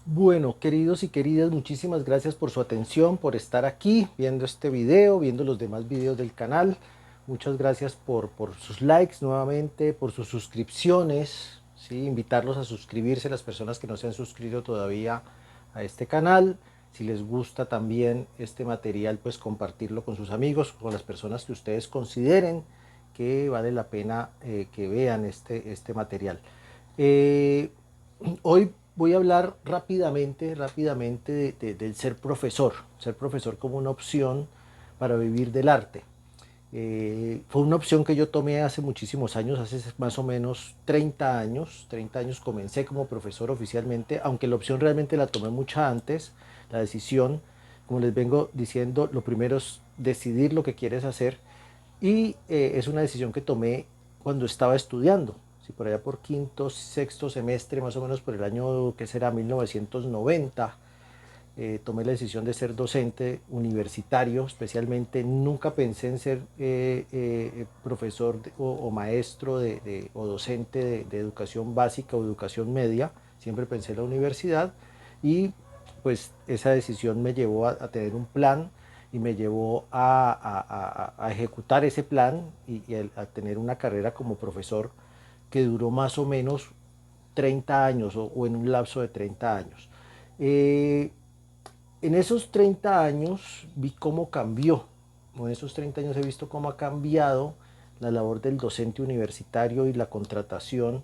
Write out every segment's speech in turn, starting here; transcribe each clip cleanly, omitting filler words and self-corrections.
Bueno, queridos y queridas, muchísimas gracias por su atención, por estar aquí viendo este video, viendo los demás videos del canal. Muchas gracias por sus likes nuevamente, por sus suscripciones, ¿sí? Invitarlos a suscribirse, las personas que no se han suscrito todavía a este canal. Si les gusta también este material, pues compartirlo con sus amigos, con las personas que ustedes consideren que vale la pena que vean este material. Eh, Hoy voy a hablar rápidamente del ser profesor como una opción para vivir del arte. Fue una opción que yo tomé hace muchísimos años, hace más o menos 30 años comencé como profesor oficialmente, aunque la opción realmente la tomé mucho antes, la decisión, como les vengo diciendo, lo primero es decidir lo que quieres hacer y es una decisión que tomé cuando estaba estudiando, si por allá por quinto, sexto semestre, más o menos por el año que será 1990, tomé la decisión de ser docente universitario, especialmente nunca pensé en ser profesor o maestro o docente de educación básica o educación media, siempre pensé en la universidad y pues esa decisión me llevó a tener un plan y me llevó a ejecutar ese plan y a tener una carrera como profesor que duró más o menos 30 años o en un lapso de 30 años. Eh, en esos 30 años vi cómo cambió, en esos 30 años he visto cómo ha cambiado la labor del docente universitario y la contratación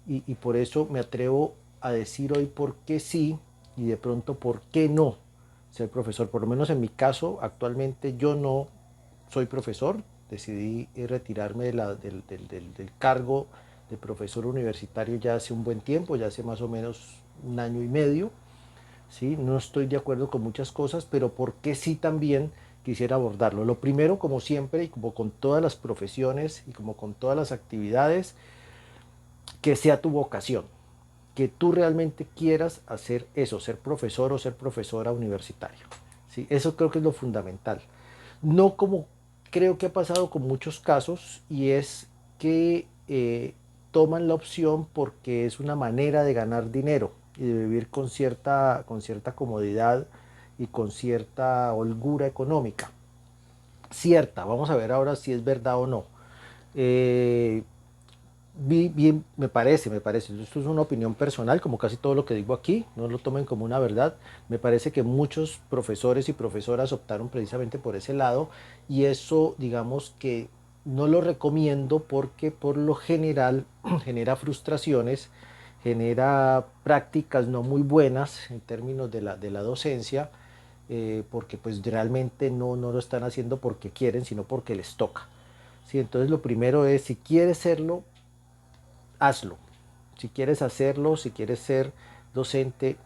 y por eso me atrevo a decir hoy por qué sí y de pronto por qué no ser profesor. Por lo menos en mi caso, actualmente yo no soy profesor, decidí retirarme del cargo de profesor universitario ya hace un buen tiempo, ya hace más o menos un año y medio. ¿Sí? No estoy de acuerdo con muchas cosas, pero ¿por qué sí también quisiera abordarlo? Lo primero, como siempre, y como con todas las profesiones y como con todas las actividades, que sea tu vocación, que tú realmente quieras hacer eso, ser profesor o ser profesora universitaria. ¿Sí? Eso creo que es lo fundamental. No como creo que ha pasado con muchos casos y es que toman la opción porque es una manera de ganar dinero y de vivir con cierta comodidad y con cierta holgura económica. Cierta, vamos a ver ahora si es verdad o no. Eh, Bien, me parece, esto es una opinión personal, como casi todo lo que digo aquí, no lo tomen como una verdad, me parece que muchos profesores y profesoras optaron precisamente por ese lado y eso digamos que no lo recomiendo porque por lo general genera frustraciones, genera prácticas no muy buenas en términos de la docencia, porque pues realmente no lo están haciendo porque quieren, sino porque les toca. Sí, entonces lo primero es, si quieres serlo, hazlo. Si quieres hacerlo, si quieres ser docente,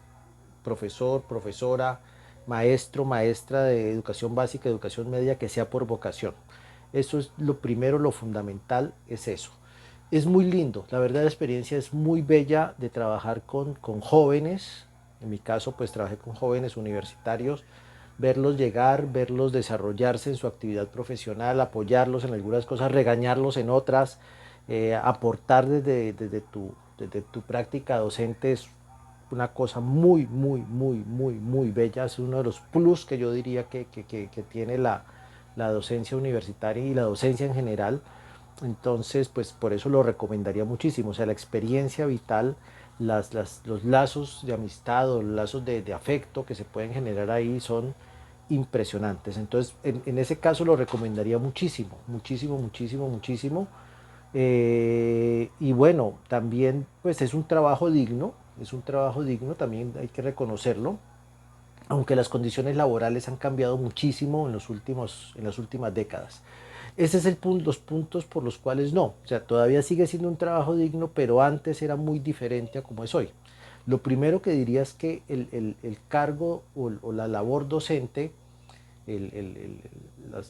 profesor, profesora, maestro, maestra de educación básica, educación media, que sea por vocación. Eso es lo primero, lo fundamental es eso. Es muy lindo, la verdad la experiencia es muy bella de trabajar con jóvenes, en mi caso pues trabajé con jóvenes universitarios, verlos llegar, verlos desarrollarse en su actividad profesional, apoyarlos en algunas cosas, regañarlos en otras, aportar desde tu práctica docente es una cosa muy bella, es uno de los plus que yo diría que tiene la docencia universitaria y la docencia en general. Entonces, pues por eso lo recomendaría muchísimo. O sea, la experiencia vital, los lazos de amistad o los lazos de afecto que se pueden generar ahí son impresionantes. Entonces, en ese caso lo recomendaría muchísimo. Y bueno, también pues es un trabajo digno, también hay que reconocerlo, aunque las condiciones laborales han cambiado muchísimo en las últimas décadas. Ese es los puntos por los cuales no. O sea, todavía sigue siendo un trabajo digno, pero antes era muy diferente a como es hoy. Lo primero que diría es que el cargo o la labor docente, el, el, el,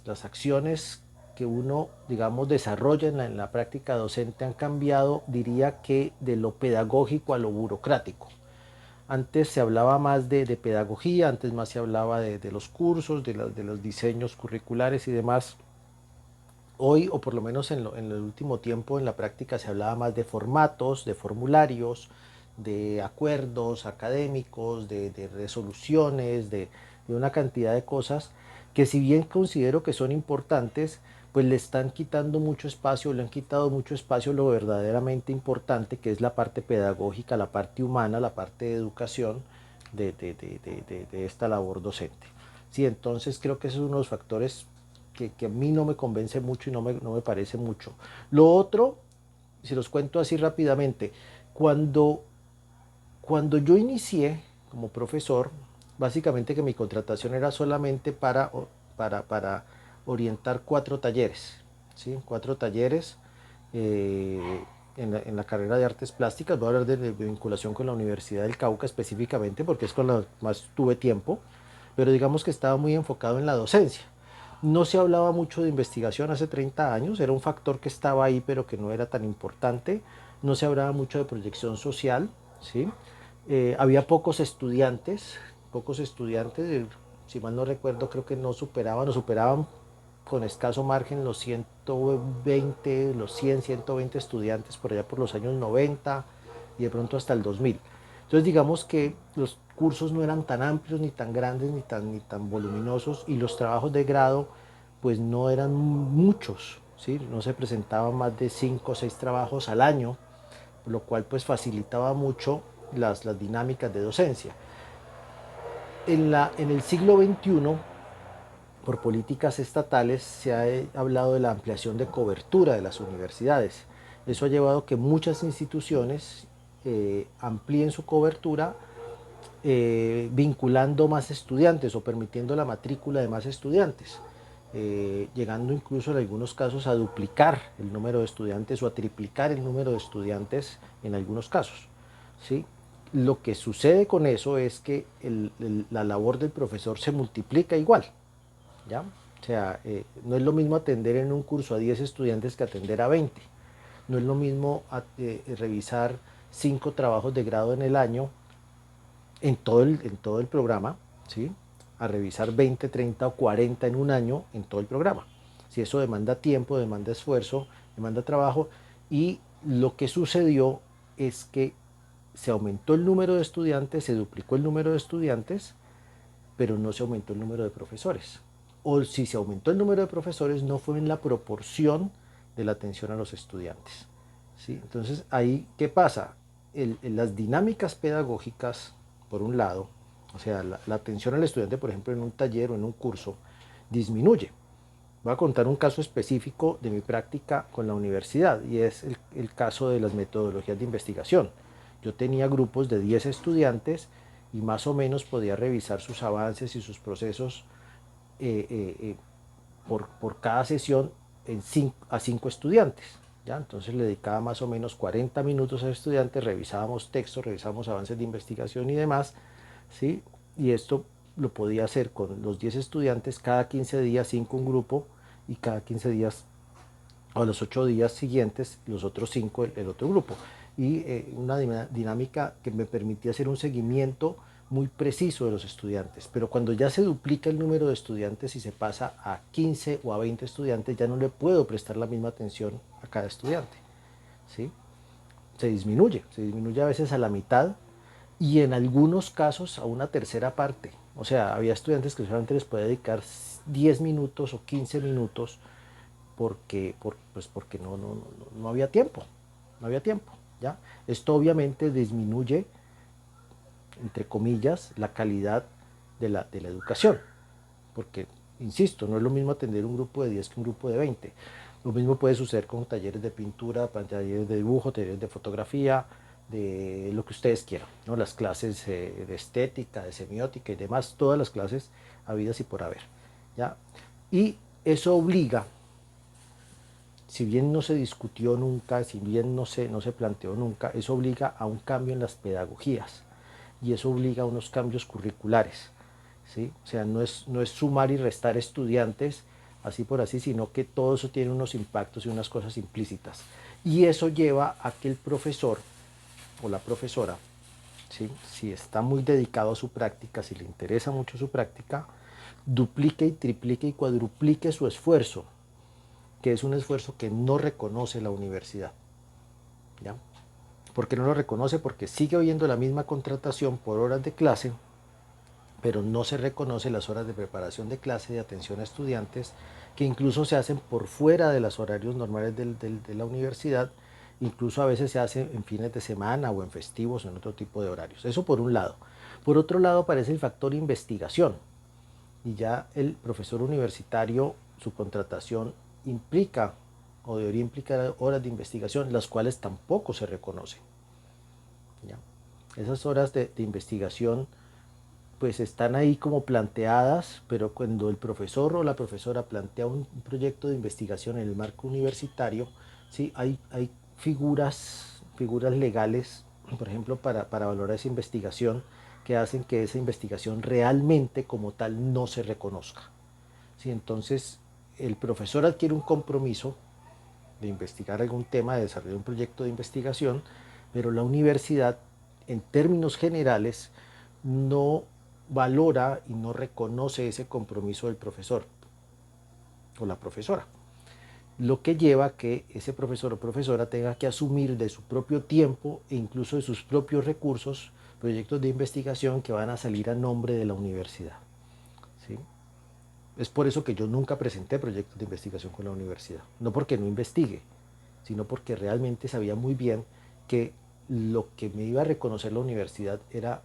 las acciones que uno, digamos, desarrolla en la práctica docente han cambiado, diría que de lo pedagógico a lo burocrático. Antes se hablaba más de pedagogía, antes más se hablaba de los cursos, de los diseños curriculares y demás. Hoy, o por lo menos en el último tiempo, en la práctica se hablaba más de formatos, de formularios, de acuerdos académicos, de resoluciones, de una cantidad de cosas que, si bien considero que son importantes, pues le están quitando mucho espacio, le han quitado mucho espacio a lo verdaderamente importante, que es la parte pedagógica, la parte humana, la parte de educación de esta labor docente. Sí, entonces creo que ese es uno de los factores que a mí no me convence mucho y no me parece mucho. Lo otro, si los cuento así rápidamente, cuando, cuando yo inicié como profesor, básicamente que mi contratación era solamente para orientar 4 talleres, ¿sí? 4 talleres en la carrera de artes plásticas. Voy a hablar de vinculación con la Universidad del Cauca específicamente, porque es con la que más tuve tiempo, pero digamos que estaba muy enfocado en la docencia. No se hablaba mucho de investigación hace 30 años, era un factor que estaba ahí pero que no era tan importante. No se hablaba mucho de proyección social, ¿sí? Había pocos estudiantes, si mal no recuerdo, creo que no superaban o superaban con escaso margen los 120, los 100, 120 estudiantes por allá por los años 90 y de pronto hasta el 2000. Entonces digamos que los cursos no eran tan amplios, ni tan grandes, ni tan voluminosos, y los trabajos de grado pues no eran muchos, ¿sí? No se presentaban más de 5 o 6 trabajos al año, lo cual pues facilitaba mucho las dinámicas de docencia. En el siglo XXI, por políticas estatales, se ha hablado de la ampliación de cobertura de las universidades. Eso ha llevado a que muchas instituciones amplíen su cobertura, vinculando más estudiantes o permitiendo la matrícula de más estudiantes, llegando incluso en algunos casos a duplicar el número de estudiantes o a triplicar el número de estudiantes en algunos casos, ¿sí? Lo que sucede con eso es que la labor del profesor se multiplica igual, ¿ya? O sea, no es lo mismo atender en un curso a 10 estudiantes que atender a 20. No es lo mismo revisar 5 trabajos de grado en el año, en todo el programa, ¿sí? A revisar 20, 30 o 40 en un año en todo el programa. Si eso demanda tiempo, demanda esfuerzo, demanda trabajo, y lo que sucedió es que se aumentó el número de estudiantes, se duplicó el número de estudiantes, pero no se aumentó el número de profesores. O si se aumentó el número de profesores, no fue en la proporción de la atención a los estudiantes, ¿sí? Entonces, ahí, ¿qué pasa? Las dinámicas pedagógicas, por un lado, o sea, la atención al estudiante, por ejemplo, en un taller o en un curso, disminuye. Voy a contar un caso específico de mi práctica con la universidad, y es el caso de las metodologías de investigación. Yo tenía grupos de 10 estudiantes y más o menos podía revisar sus avances y sus procesos eh, eh, eh, por cada sesión a 5 estudiantes, ¿ya? Entonces le dedicaba más o menos 40 minutos a estudiantes, revisábamos textos, revisábamos avances de investigación y demás, ¿sí? Y esto lo podía hacer con los 10 estudiantes cada 15 días, 5 un grupo, y cada 15 días, o los 8 días siguientes, los otros 5 el otro grupo. Y una dinámica que me permitía hacer un seguimiento muy preciso de los estudiantes. Pero cuando ya se duplica el número de estudiantes y se pasa a 15 o a 20 estudiantes, ya no le puedo prestar la misma atención a cada estudiante, ¿sí? Se disminuye a veces a la mitad, y en algunos casos a una tercera parte. O sea, había estudiantes que solamente les podía dedicar 10 minutos o 15 minutos porque no había tiempo, no había tiempo, ¿ya? Esto obviamente disminuye, entre comillas, la calidad de la educación, porque, insisto, no es lo mismo atender un grupo de 10 que un grupo de 20. Lo mismo puede suceder con talleres de pintura, talleres de dibujo, talleres de fotografía, de lo que ustedes quieran, ¿no? Las clases de estética, de semiótica y demás, todas las clases habidas y por haber, ¿ya? Y eso obliga, si bien no se discutió nunca, si bien no se planteó nunca, eso obliga a un cambio en las pedagogías, y eso obliga a unos cambios curriculares, ¿sí? O sea, no es sumar y restar estudiantes así por así, sino que todo eso tiene unos impactos y unas cosas implícitas. Y eso lleva a que el profesor o la profesora, ¿sí? Si está muy dedicado a su práctica, si le interesa mucho su práctica, duplique y triplique y cuadruplique su esfuerzo, que es un esfuerzo que no reconoce la universidad, ¿ya? ¿Por qué no lo reconoce? Porque sigue habiendo la misma contratación por horas de clase, pero no se reconoce las horas de preparación de clase, de atención a estudiantes, que incluso se hacen por fuera de los horarios normales de la universidad, incluso a veces se hace en fines de semana o en festivos o en otro tipo de horarios. Eso por un lado. Por otro lado aparece el factor investigación, y ya el profesor universitario, su contratación implica o debería implicar horas de investigación, las cuales tampoco se reconocen. ¿Ya? Esas horas de investigación pues están ahí como planteadas, pero cuando el profesor o la profesora plantea un proyecto de investigación en el marco universitario, ¿sí? Hay figuras legales, por ejemplo, para valorar esa investigación, que hacen que esa investigación realmente como tal no se reconozca. ¿Sí? Entonces, el profesor adquiere un compromiso de investigar algún tema, de desarrollar un proyecto de investigación, pero la universidad, en términos generales, no valora y no reconoce ese compromiso del profesor o la profesora, lo que lleva a que ese profesor o profesora tenga que asumir de su propio tiempo e incluso de sus propios recursos proyectos de investigación que van a salir a nombre de la universidad. ¿Sí? Es por eso que yo nunca presenté proyectos de investigación con la universidad, no porque no investigue, sino porque realmente sabía muy bien que lo que me iba a reconocer la universidad era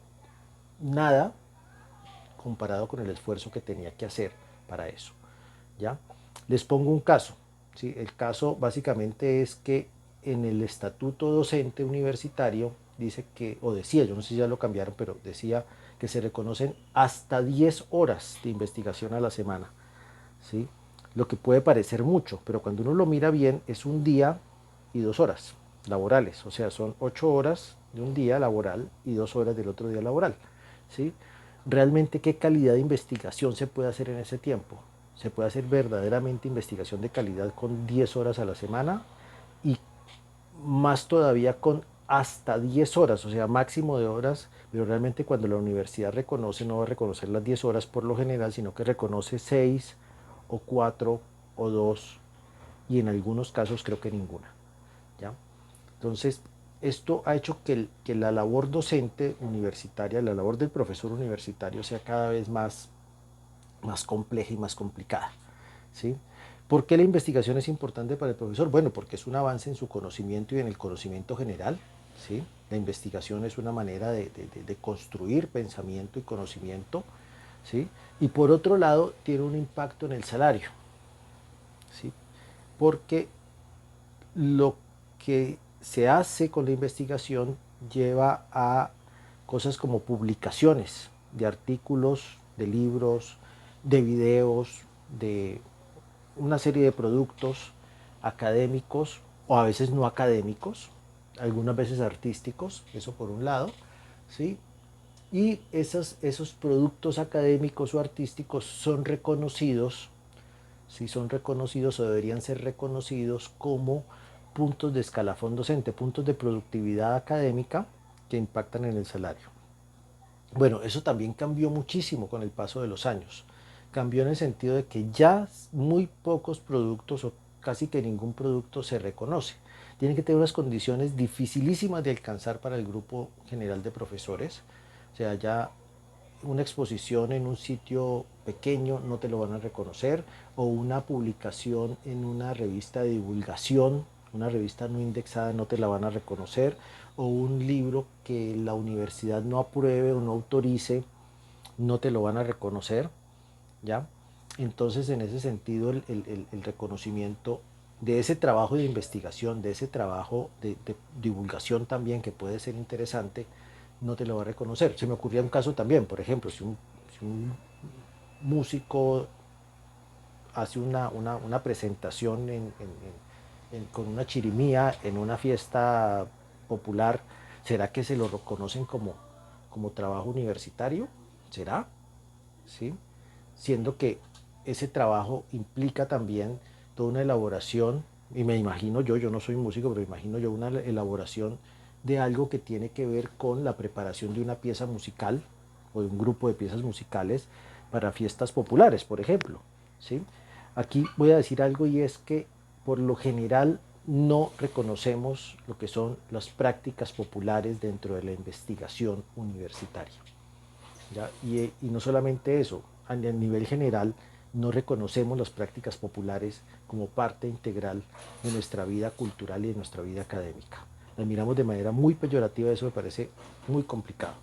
nada comparado con el esfuerzo que tenía que hacer para eso. ¿Ya? Les pongo un caso. ¿Sí? El caso básicamente es que en el estatuto docente universitario dice que, o decía, yo no sé si ya lo cambiaron, pero decía que se reconocen hasta 10 horas de investigación a la semana. ¿Sí? Lo que puede parecer mucho, pero cuando uno lo mira bien es un día y 2 horas laborales, o sea, son 8 horas de un día laboral y 2 horas del otro día laboral. ¿Sí? Realmente, ¿qué calidad de investigación se puede hacer en ese tiempo? Se puede hacer verdaderamente investigación de calidad con 10 horas a la semana y más todavía con hasta 10 horas, o sea, máximo de horas, pero realmente cuando la universidad reconoce, no va a reconocer las 10 horas por lo general, sino que reconoce 6 o 4 o 2 y en algunos casos creo que ninguna. ¿Ya? Entonces, esto ha hecho que la labor docente universitaria, la labor del profesor universitario sea cada vez más compleja y más complicada. ¿Sí? ¿Por qué la investigación es importante para el profesor? Bueno, porque es un avance en su conocimiento y en el conocimiento general. ¿Sí? La investigación es una manera de construir pensamiento y conocimiento. ¿Sí? Y por otro lado, tiene un impacto en el salario. ¿Sí? Porque lo que se hace con la investigación lleva a cosas como publicaciones de artículos, de libros, de videos, de una serie de productos académicos o a veces no académicos, algunas veces artísticos, eso por un lado, ¿sí? Y esos productos académicos o artísticos son reconocidos, ¿sí? Son reconocidos o deberían ser reconocidos como puntos de escalafón docente, puntos de productividad académica que impactan en el salario. Bueno, eso también cambió muchísimo con el paso de los años. Cambió en el sentido de que ya muy pocos productos o casi que ningún producto se reconoce. Tienen que tener unas condiciones dificilísimas de alcanzar para el grupo general de profesores. O sea, ya una exposición en un sitio pequeño no te lo van a reconocer, o una publicación en una revista de divulgación, una revista no indexada, no te la van a reconocer, o un libro que la universidad no apruebe o no autorice, no te lo van a reconocer. ¿Ya? Entonces, en ese sentido, el reconocimiento de ese trabajo de investigación, de ese trabajo de divulgación también, que puede ser interesante, no te lo va a reconocer. Se me ocurría un caso también, por ejemplo, si un músico hace una presentación con una chirimía en una fiesta popular, ¿será que se lo reconocen como trabajo universitario? ¿Será? ¿Sí? Siendo que ese trabajo implica también toda una elaboración, y me imagino yo no soy músico, pero me imagino yo una elaboración de algo que tiene que ver con la preparación de una pieza musical o de un grupo de piezas musicales para fiestas populares, por ejemplo. ¿Sí? Aquí voy a decir algo, y es que por lo general no reconocemos lo que son las prácticas populares dentro de la investigación universitaria. ¿Ya? Y no solamente eso, a nivel general no reconocemos las prácticas populares como parte integral de nuestra vida cultural y de nuestra vida académica. Las miramos de manera muy peyorativa, eso me parece muy complicado.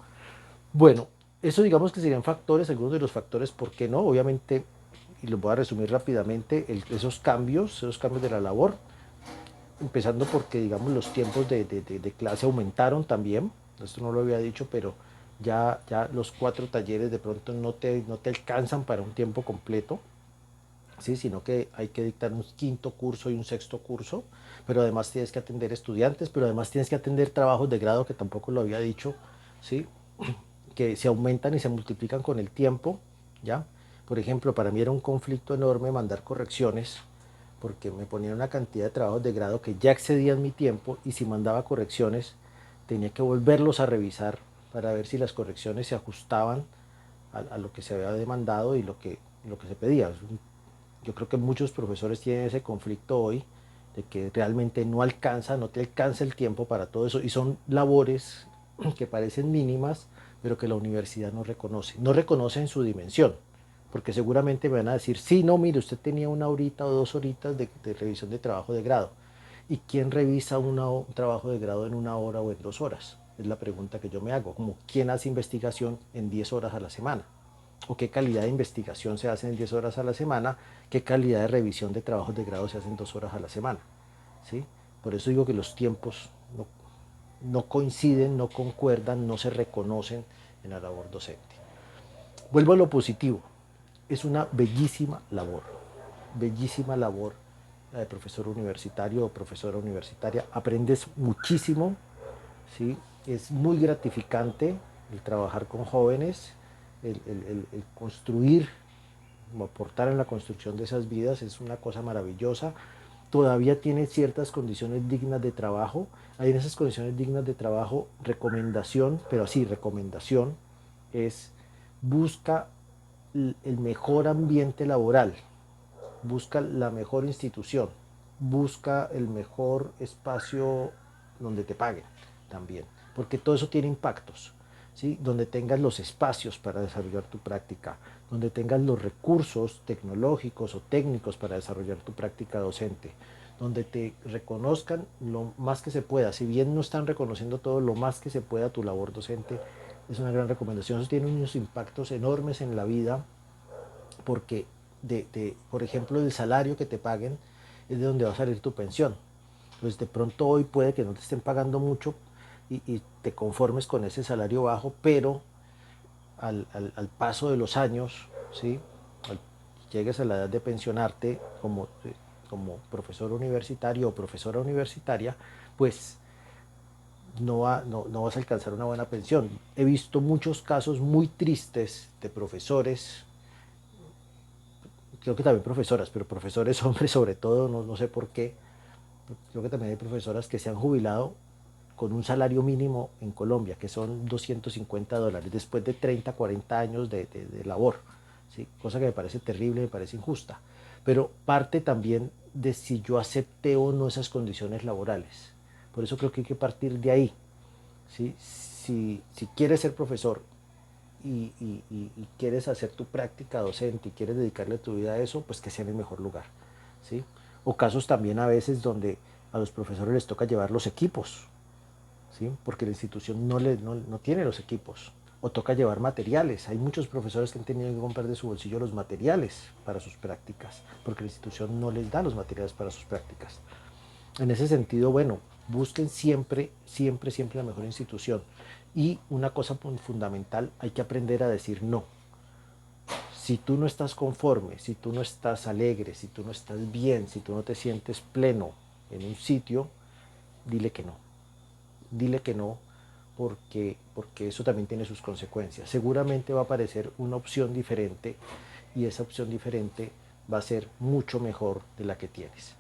Bueno, eso digamos que serían factores, algunos de los factores, ¿por qué no? Obviamente, y los voy a resumir rápidamente, esos cambios de la labor, empezando porque digamos los tiempos de clase aumentaron también, esto no lo había dicho, pero ya los 4 talleres de pronto no te alcanzan para un tiempo completo, ¿sí? Sino que hay que dictar un quinto curso y un sexto curso, pero además tienes que atender estudiantes, pero además tienes que atender trabajos de grado, que tampoco lo había dicho, ¿sí? Que se aumentan y se multiplican con el tiempo, ¿ya? Por ejemplo, para mí era un conflicto enorme mandar correcciones, porque me ponían una cantidad de trabajos de grado que ya excedían mi tiempo, y si mandaba correcciones tenía que volverlos a revisar para ver si las correcciones se ajustaban a lo que se había demandado y lo que se pedía. Yo creo que muchos profesores tienen ese conflicto hoy, de que realmente no te alcanza el tiempo para todo eso, y son labores que parecen mínimas, pero que la universidad no reconoce en su dimensión, porque seguramente me van a decir, sí, no, mire, usted tenía 1 horita o 2 horitas de revisión de trabajo de grado. ¿Y quién revisa un trabajo de grado en 1 hora o en 2 horas? Es la pregunta que yo me hago, como quién hace investigación en 10 horas a la semana, o qué calidad de investigación se hace en 10 horas a la semana, qué calidad de revisión de trabajos de grado se hace en 2 horas a la semana. ¿Sí? Por eso digo que los tiempos no coinciden, no concuerdan, no se reconocen en la labor docente. Vuelvo a lo positivo, es una bellísima labor la de profesor universitario o profesora universitaria. Aprendes muchísimo, ¿sí? Es muy gratificante el trabajar con jóvenes, el construir o aportar en la construcción de esas vidas, es una cosa maravillosa. Todavía tiene ciertas condiciones dignas de trabajo. Hay en esas condiciones dignas de trabajo recomendación, pero así recomendación es: busca el mejor ambiente laboral, busca la mejor institución, busca el mejor espacio donde te paguen también, porque todo eso tiene impactos, ¿sí? Donde tengas los espacios para desarrollar tu práctica, donde tengas los recursos tecnológicos o técnicos para desarrollar tu práctica docente, donde te reconozcan lo más que se pueda, si bien no están reconociendo todo, lo más que se pueda tu labor docente, es una gran recomendación. Eso tiene unos impactos enormes en la vida, porque por ejemplo, el salario que te paguen es de donde va a salir tu pensión. Pues de pronto hoy puede que no te estén pagando mucho, y te conformes con ese salario bajo, pero al paso de los años, ¿sí? Llegues a la edad de pensionarte como profesor universitario o profesora universitaria, pues no vas a alcanzar una buena pensión. He visto muchos casos muy tristes de profesores, creo que también profesoras, pero profesores hombres sobre todo, no sé por qué. Creo que también hay profesoras que se han jubilado con un salario mínimo en Colombia, que son $250, después de 30, 40 años de labor, ¿sí? Cosa que me parece terrible, me parece injusta. Pero parte también de si yo acepté o no esas condiciones laborales. Por eso creo que hay que partir de ahí, ¿sí? Si quieres ser profesor y quieres hacer tu práctica docente y quieres dedicarle tu vida a eso, pues que sea en el mejor lugar, ¿sí? O casos también a veces donde a los profesores les toca llevar los equipos, ¿sí? Porque la institución no tiene los equipos, o toca llevar materiales. Hay muchos profesores que han tenido que comprar de su bolsillo los materiales para sus prácticas, porque la institución no les da los materiales para sus prácticas. En ese sentido, bueno, busquen siempre, siempre, siempre la mejor institución. Y una cosa fundamental, hay que aprender a decir no. Si tú no estás conforme, si tú no estás alegre, si tú no estás bien, si tú no te sientes pleno en un sitio, dile que no. Dile que no, porque eso también tiene sus consecuencias. Seguramente va a aparecer una opción diferente, y esa opción diferente va a ser mucho mejor de la que tienes.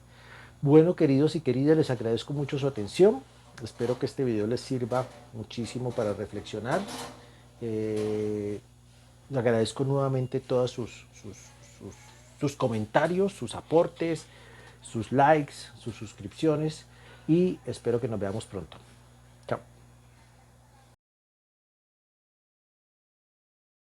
Bueno, queridos y queridas, les agradezco mucho su atención. Espero que este video les sirva muchísimo para reflexionar. Les agradezco nuevamente todos sus comentarios, sus aportes, sus likes, sus suscripciones y espero que nos veamos pronto.